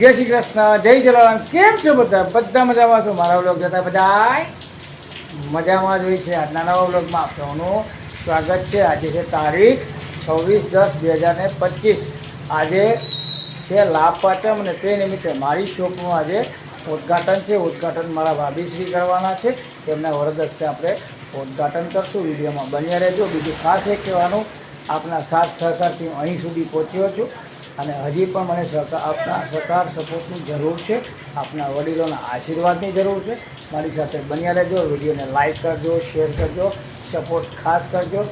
જય શ્રી કૃષ્ણ, જય જલારામ. કેમ છો બધા? બધા મજામાં છો? મારા વ્લોગ જોતા બધા મજામાં જ હોય છે. આજના નવા વ્લોગમાં આપનું સ્વાગત છે. આજે છે તારીખ 26/10/2025. આજે છે લાભ પાંચમ અને તે નિમિત્તે મારી શોપનું આજે ઉદ્ઘાટન છે. ઉદ્ઘાટન મારા ભાભીશ્રી કરવાના છે. તેમના વરદ હસ્તે આપણે ઉદ્ઘાટન કરશું. વિડીયોમાં બન્યા રહેજો. બીજું ખાસ એ કહેવાનું, આપના સાથ સહકારથી અહીં સુધી પહોંચ્યો છું અને હજી પણ મને આપના સહકાર સપોર્ટની જરૂર છે. આપના વડીલોના આશીર્વાદની જરૂર છે. મારી સાથે બન્યા રહેજો. વિડીયોને લાઈક કરજો, શેર કરજો, સપોર્ટ ખાસ કરજો.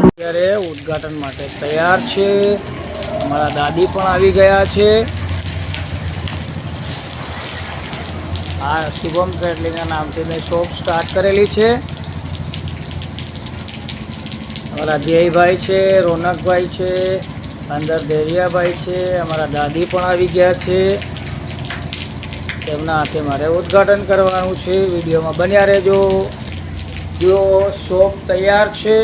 અત્યારે ઉદ્ઘાટન માટે તૈયાર છે. મારા દાદી પણ આવી ગયા છે. આ શુભમ ટ્રેડલિંગના નામથી મેં શોપ સ્ટાર્ટ કરેલી છે. અમારા ધ્યેયભાઈ છે, રોનકભાઈ છે, અંદર દેરિયાભાઈ છે, અમારા દાદી પણ આવી ગયા છે. તેમના હાથે મારે ઉદ્ઘાટન કરવાનું છે. વિડીયોમાં બન્યા રહેજો. જો શોપ તૈયાર છે.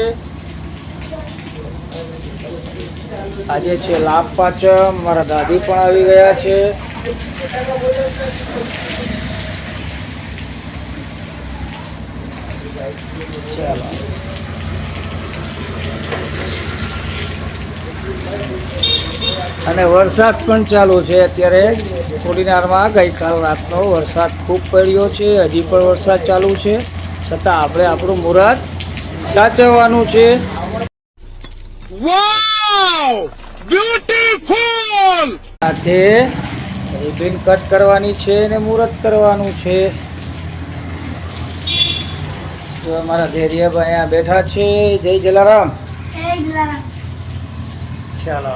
આજે છે લાભ પાંચમ. મારા દાદી પણ આવી ગયા છે. ચાલો. અને વરસાદ પણ ચાલુ છે અત્યારે કોડીનારમાં. ગઈકાલ રાતનો વરસાદ ખૂબ પડ્યો છે. હજી પણ વરસાદ ચાલુ છે. છતાં આપણે આપણું મુહૂર્ત સાચવવાનું છે. વાવ, બ્યુટીફુલ. સાથે રિબિન કટ કરવાની છે અને મુહૂર્ત કરવાનું છે. તો અમારા ધૈર્યભાઈ અહીંયા બેઠા છે. જય જલારામ. જય જલારામ. ચાલો,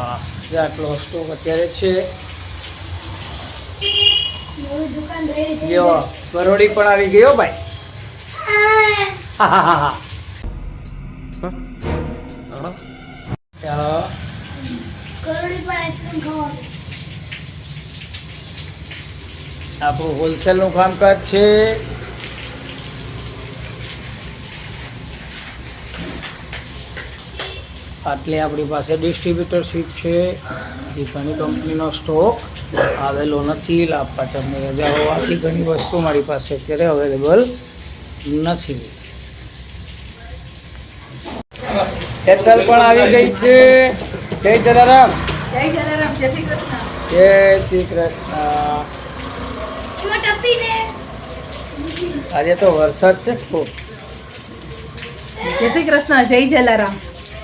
આટલો સ્ટોક અત્યારે છે. યો બરોડી પણ આવી ગયો ભાઈ. ચાલો, આપણું હોલસેલનું કામકાજ છે. આટલી આપણી પાસે ડિસ્ટ્રીબ્યુટરશીપ છે. એ ઘણી કંપનીનો સ્ટોક આવેલો નથી. લાભ પાંચમની રજા હોવાથી ઘણી વસ્તુ મારી પાસે અત્યારે અવેલેબલ નથી. હેતલ પણ આવી ગઈ છે. જય જલારામ. જય જલારામ. જય શ્રી કૃષ્ણ. જય શ્રી કૃષ્ણ. આજે તો વરસાદ છે ખૂબ. જય શ્રી કૃષ્ણ. જય જલારામ.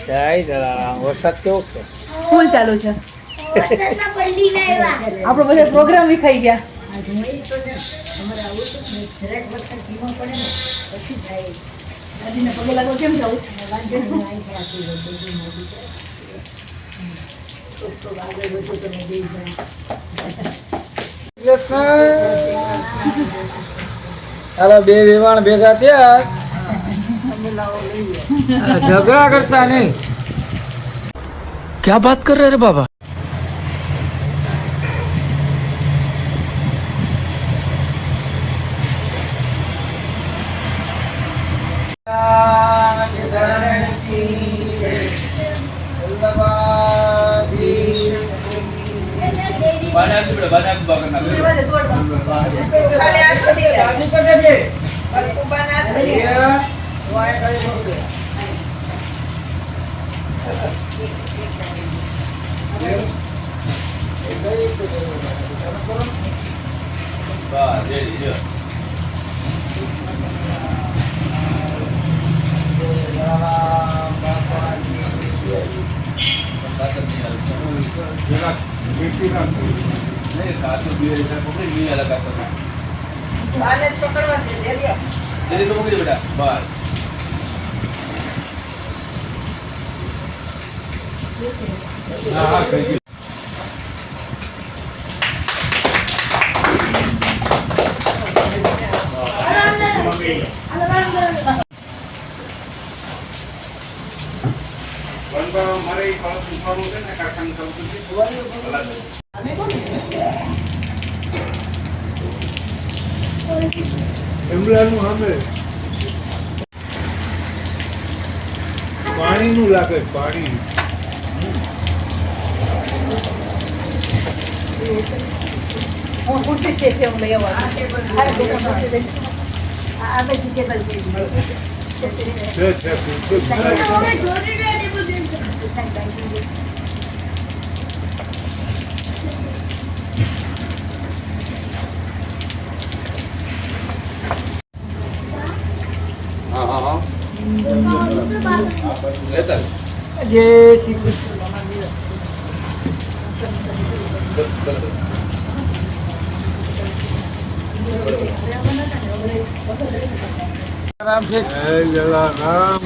જય જલારામ. વરસાદ કેવો છે? ફૂલ ચાલુ છે. આપણો બધા પ્રોગ્રામ વિખાઈ ગયા. દાદીને પગે લાગો કેમ જવું? ચાલો, બે વિમાન ભેગા થયા. ઝઘડા કરતા નહીં. क्या बात कर रहे रे बाबा? એમ્બ્લેનું સામે પાણીનું લાગે પાણી. હું ખુરશી છે હું લઈ આવું છે હા હા હા લેતા જય શ્રી કૃષ્ણ. રામ છે. જય જલારામ.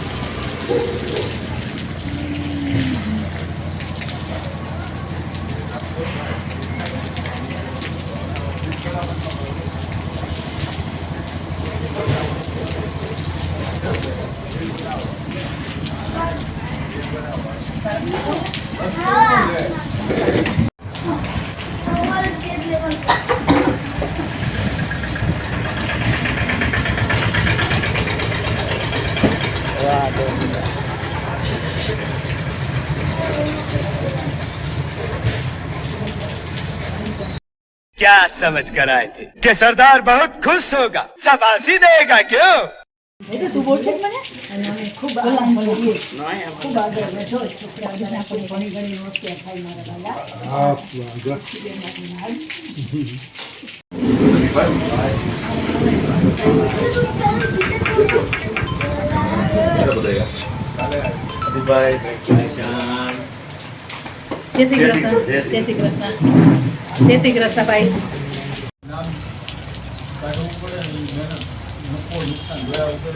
વાહ, જય શ્રી કૃષ્ણ. क्या समझ कर आए थे कि सरदार बहुत खुश होगा शाबाशी देगा क्यों તું બોલ છે મને હા વાંધો. જય શ્રી કૃષ્ણ જય શ્રી કૃષ્ણ જય શ્રી કૃષ્ણ ભાઈ. કાઢવું પડે ને ઈ મહેનત. નફો નુકસાન જોયા વગર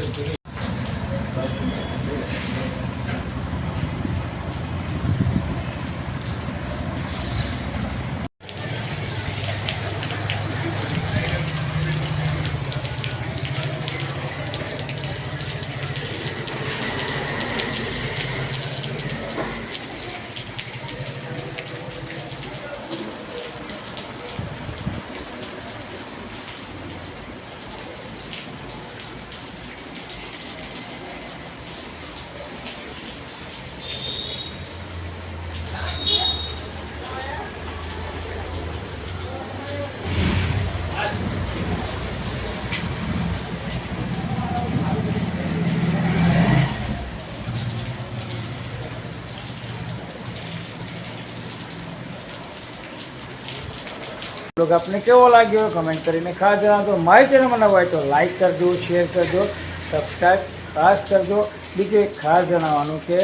બ્લોગ આપને કેવો લાગ્યો કમેન્ટ કરીને ખાસ જણાવજો. મારી ચેનલમાં નવા હોય તો લાઈક કરજો, શેર કરજો, સબસ્ક્રાઈબ ખાસ કરજો. બીજું એક ખાસ જણાવવાનું કે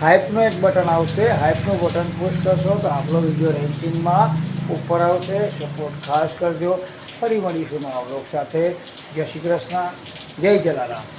હાઇપનું એક બટન આવશે. હાઇપનું બટન પુશ કરશો તો આપણો વિડીયો રેન્કિંગમાં ઉપર આવશે. સપોર્ટ ખાસ કરજો. ફરી મળીશું નવા બ્લોગ સાથે. જય શ્રી કૃષ્ણ, જય જલારામ.